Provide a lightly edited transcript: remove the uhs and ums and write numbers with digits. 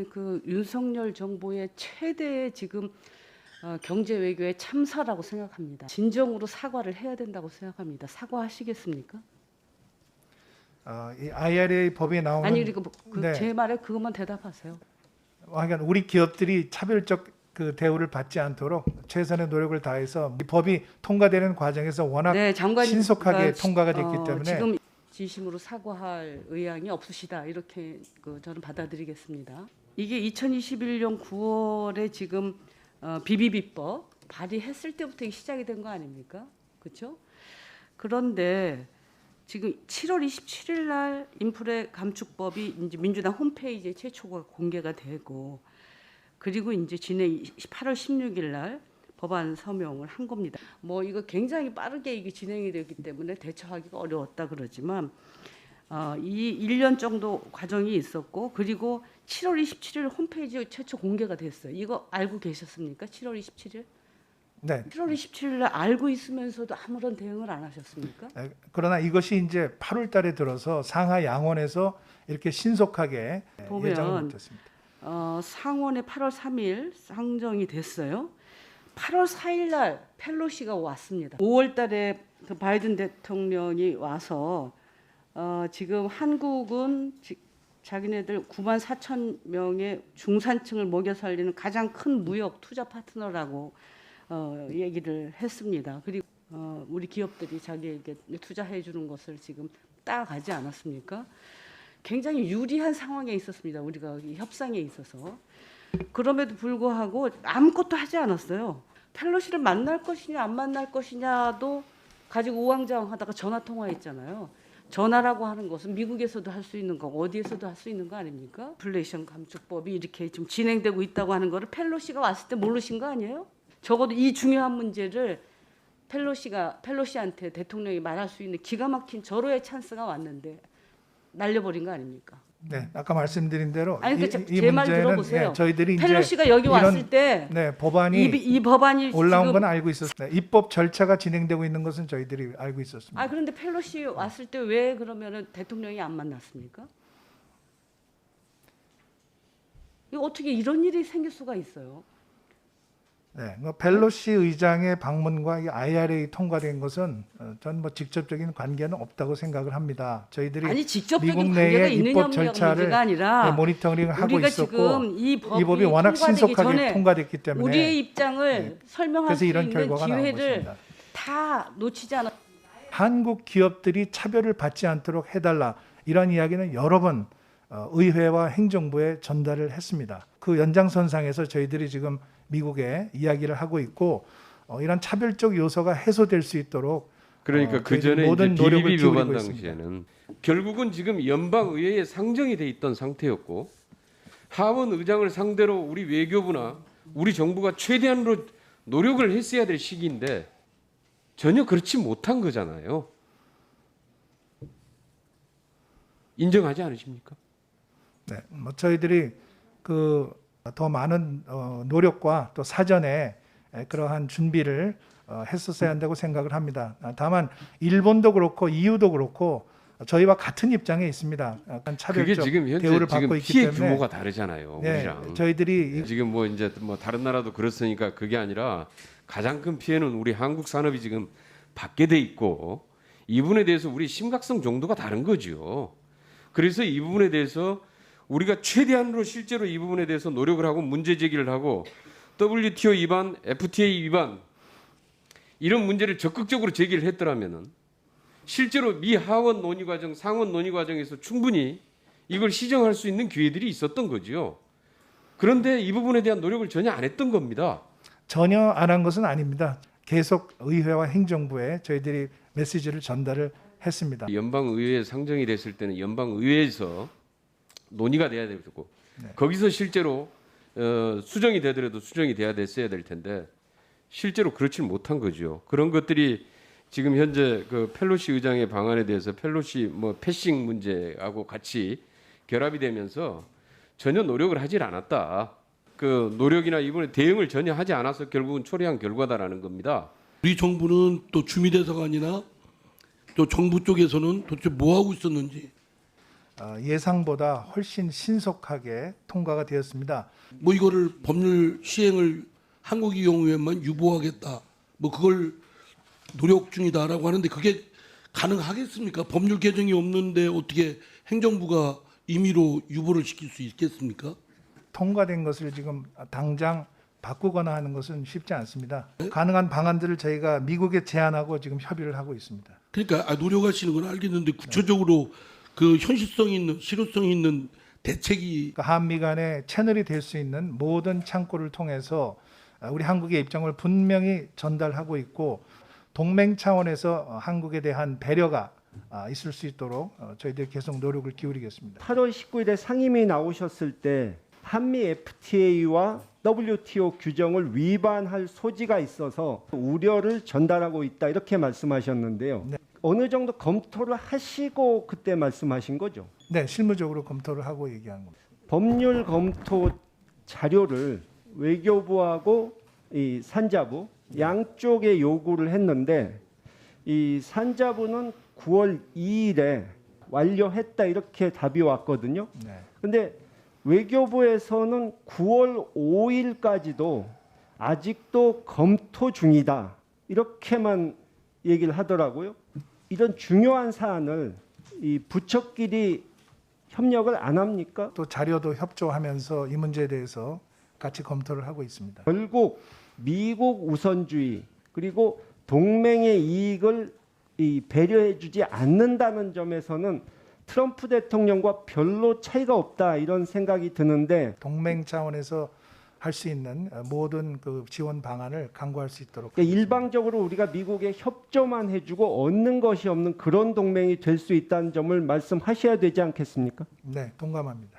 그 윤석열 정부의 최대의 지금 경제 외교의 참사라고 생각합니다. 진정으로 사과를 해야 된다고 생각합니다. 사과하시겠습니까? 이 IRA 법이 나오는 아니 그리고 네. 제 말에 그것만 대답하세요. 그러니까 우리 기업들이 차별적 그 대우를 받지 않도록 최선의 노력을 다해서 이 법이 통과되는 과정에서 워낙 네, 장관님, 신속하게 통과가 됐기 때문에 지금 진심으로 사과할 의향이 없으시다 이렇게 저는 받아들이겠습니다. 이게 2021년 9월에 지금 비비비법 발의했을 때부터 시작이 된 거 아닙니까? 그렇죠? 그런데 지금 7월 27일 날 인플레 감축법이 이제 민주당 홈페이지에 최초가 공개가 되고 그리고 이제 지난 8월 16일 날 법안 서명을 한 겁니다. 뭐 이거 굉장히 빠르게 이게 진행이 되기 때문에 대처하기가 어려웠다 그러지만 이 1년 정도 과정이 있었고 그리고 7월 27일 홈페이지에 최초 공개가 됐어요. 이거 알고 계셨습니까? 7월 27일? 네. 7월 27일 날 알고 있으면서도 아무런 대응을 안 하셨습니까? 그러나 이것이 이제 8월 달에 들어서 상하 양원에서 이렇게 신속하게 보면, 예정을 못했습니다. 상원에 8월 3일 상정이 됐어요. 8월 4일 날 펠로시가 왔습니다. 5월 달에 그 바이든 대통령이 와서 지금 한국은 자기네들 9만 4천 명의 중산층을 먹여 살리는 가장 큰 무역 투자 파트너라고 얘기를 했습니다. 그리고 우리 기업들이 자기에게 투자해 주는 것을 지금 따라가지 않았습니까? 굉장히 유리한 상황에 있었습니다. 우리가 협상에 있어서. 그럼에도 불구하고 아무것도 하지 않았어요. 펠로시를 만날 것이냐 안 만날 것이냐도 가지고 우왕좌왕하다가 전화 통화했잖아요. 전화라고 하는 것은 미국에서도 할 수 있는 거고 어디에서도 할 수 있는 거 아닙니까? 인플레이션 감축법이 이렇게 지금 진행되고 있다고 하는 거를 펠로시가 왔을 때 모르신 거 아니에요? 적어도 이 중요한 문제를 펠로시한테 대통령이 말할 수 있는 기가 막힌 절호의 찬스가 왔는데 날려버린 거 아닙니까? 네, 아까 말씀드린 대로 아니, 이 말 문제는 들어보세요. 저희들이 펠로시가 여기 왔을 때 법안이 이 법안이 올라온 지금 건 알고 있었습니다. 입법 절차가 진행되고 있는 것은 저희들이 알고 있었습니다. 그런데 펠로시 왔을 때 왜 그러면은 대통령이 안 만났습니까? 이거 어떻게 이런 일이 생길 수가 있어요? 네, 펠로시 의장의 방문과 이 IRA 통과된 것은 전 뭐 직접적인 관계는 없다고 생각을 합니다. 저희들이 아니 직접적인 미국 관계가 내의 있느냐 입법 없느냐가 절차를 문제가 아니라 모니터링을 하고 우리가 있었고 지금 이 법이 워낙 신속하게 통과됐기 때문에 우리의 입장을 설명할 그래서 수 이런 있는 결과가 나온 기회를 것입니다. 다 놓치지 않았. 한국 기업들이 차별을 받지 않도록 해달라 이런 이야기는 여러 번 의회와 행정부에 전달을 했습니다. 그 연장선상에서 저희들이 지금 미국에 이야기를 하고 있고 이런 차별적 요소가 해소될 수 있도록 그러니까 그 전에 모든 이제 노력을 비비비 법안 기울이고 있습니다. 당시에는 결국은 지금 연방 의회에 상정이 돼 있던 상태였고 하원 의장을 상대로 우리 외교부나 우리 정부가 최대한으로 노력을 했어야 될 시기인데 전혀 그렇지 못한 거잖아요. 인정하지 않으십니까? 네, 뭐 저희들이 더 많은 노력과 또 사전에 그러한 준비를 했었어야 한다고 생각을 합니다. 다만 일본도 그렇고 EU도 그렇고 저희와 같은 입장에 있습니다. 약간 그게 차별적 지금 현재 대우를 지금 받고 있기 피해 때문에 규모가 다르잖아요. 네, 우리랑. 저희들이 지금 뭐 이제 뭐 다른 나라도 그렇으니까 그게 아니라 가장 큰 피해는 우리 한국 산업이 지금 받게 돼 있고 이 부분에 대해서 우리 심각성 정도가 다른 거죠. 그래서 이 부분에 대해서 우리가 최대한으로 실제로 이 부분에 대해서 노력을 하고 문제 제기를 하고 WTO 위반, FTA 위반 이런 문제를 적극적으로 제기를 했더라면은 실제로 미 하원 논의 과정, 상원 논의 과정에서 충분히 이걸 시정할 수 있는 기회들이 있었던 거죠. 그런데 이 부분에 대한 노력을 전혀 안 했던 겁니다. 전혀 안 한 것은 아닙니다. 계속 의회와 행정부에 저희들이 메시지를 전달을 했습니다. 연방 의회에 상정이 됐을 때는 연방 의회에서 논의가 돼야 되고 거기서 실제로 수정이 되더라도 수정이 돼야 됐어야 될 텐데 실제로 그렇지 못한 거죠. 그런 것들이 지금 현재 그 펠로시 의장의 방안에 대해서 펠로시 뭐 패싱 문제하고 같이 결합이 되면서 전혀 노력을 하질 않았다. 그 노력이나 이번에 대응을 전혀 하지 않아서 결국은 초래한 결과다라는 겁니다. 우리 정부는 또 주미대사관이나 또 정부 쪽에서는 도대체 뭐 하고 있었는지 예상보다 훨씬 신속하게 통과가 되었습니다. 뭐 이거를 법률 시행을 한국의 경우에만 유보하겠다. 뭐 그걸 노력 중이다라고 하는데 그게 가능하겠습니까? 법률 개정이 없는데 어떻게 행정부가 임의로 유보를 시킬 수 있겠습니까? 통과된 것을 지금 당장 바꾸거나 하는 것은 쉽지 않습니다. 가능한 방안들을 저희가 미국에 제안하고 지금 협의를 하고 있습니다. 그러니까 노력하시는 건 알겠는데 구체적으로 그 현실성 있는 실효성 있는 대책이 그러니까 한미 간의 채널이 될 수 있는 모든 창구를 통해서 우리 한국의 입장을 분명히 전달하고 있고 동맹 차원에서 한국에 대한 배려가 있을 수 있도록 저희들이 계속 노력을 기울이겠습니다. 8월 19일에 상임위 나오셨을 때 한미 FTA와 WTO 규정을 위반할 소지가 있어서 우려를 전달하고 있다 이렇게 말씀하셨는데요. 네. 어느 정도 검토를 하시고 그때 말씀하신 거죠? 네, 실무적으로 검토를 하고 얘기한 겁니다. 법률 검토 자료를 외교부하고 이 산자부 양쪽에 요구를 했는데 이 산자부는 9월 2일에 완료했다 이렇게 답이 왔거든요. 네. 근데 외교부에서는 9월 5일까지도 아직도 검토 중이다 이렇게만 얘기를 하더라고요. 이런 중요한 사안을 이 부처끼리 협력을 안 합니까? 또 자료도 협조하면서 이 문제에 대해서 같이 검토를 하고 있습니다. 결국 미국 우선주의 그리고 동맹의 이익을 배려해주지 않는다는 점에서는 트럼프 대통령과 별로 차이가 없다 이런 생각이 드는데 동맹 차원에서 할 수 있는 모든 그 지원 방안을 강구할 수 있도록 그러니까 일방적으로 우리가 미국에 협조만 해주고 얻는 것이 없는 그런 동맹이 될 수 있다는 점을 말씀하셔야 되지 않겠습니까? 네, 동감합니다.